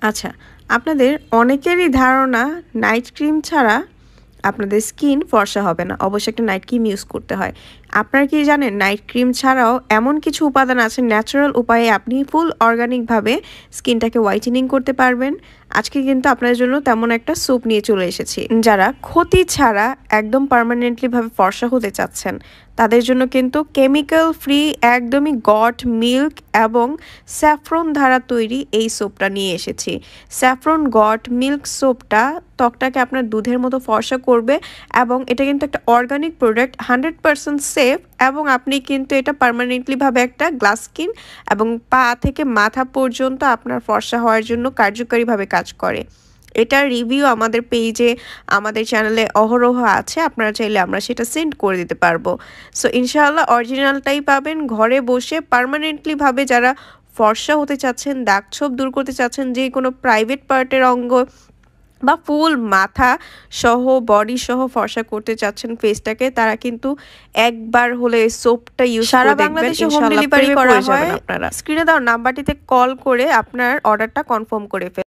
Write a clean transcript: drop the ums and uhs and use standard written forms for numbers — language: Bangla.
আচ্ছা, আপনাদের অনেকেরই ধারণা নাইট ক্রিম ছাড়া আপনাদের স্কিন ফর্সা হবে না। অবশ্যই একটা নাইট ক্রিম ইউজ করতে হয়। আপনারা কি জানেন নাইট ক্রিম ছাড়াও এমন কিছু উপাদান আছে ন্যাচারাল উপায়ে আপনি ফুল অর্গানিকভাবে স্কিনটাকে হোয়াইটেনিং করতে পারবেন। আজকে কিন্তু আপনাদের জন্য তেমন একটা স্যুপ নিয়ে চলে এসেছি। যারা ক্ষতি ছাড়া একদম পার্মানেন্টলিভাবে ফর্সা হতে চাচ্ছেন তাদের জন্য কিন্তু কেমিক্যাল ফ্রি একদমই গট মিল্ক এবং স্যাফরন দ্বারা তৈরি এই সোপটা নিয়ে এসেছি। স্যাফরন গট মিল্ক সোপটা ত্বকটাকে আপনার দুধের মতো ফর্সা করবে এবং এটা কিন্তু একটা অর্গানিক প্রোডাক্ট, 100% সেফ, এবং আপনি কিন্তু এটা পার্মানেন্টলিভাবে একটা গ্লাস স্কিন এবং পা থেকে মাথা পর্যন্ত আপনার ফর্সা হওয়ার জন্য কার্যকরীভাবে কাজ করে। এটার রিভিউ আমাদের পেজে, আমাদের চ্যানেলে অহরহ আছে, আপনারা চাইলে আমরা সেটা সেন্ড করে দিতে পারবো। সো ইনশাআল্লাহ অরিজিনালটাই পাবেন ঘরে বসে পার্মানেন্টলিভাবে। যারা ফর্সা হতে চাচ্ছেন, দাগ ছোপ দূর করতে চাচ্ছেন, যে কোনো প্রাইভেট পার্টের অঙ্গ বা ফুল মাথা সহ বডি সহ ফর্সা করতে চাচ্ছেন ফেসটাকে, তারা কিন্তু একবার হলে সোপটা ইউজ করে দেখবেন। সারা বাংলাদেশে হোম ডেলিভারি করা হয়। আপনারা স্ক্রিনে দেওয়া নাম্বারটিতে কল করে আপনার অর্ডারটা কনফার্ম করে ফেলুন।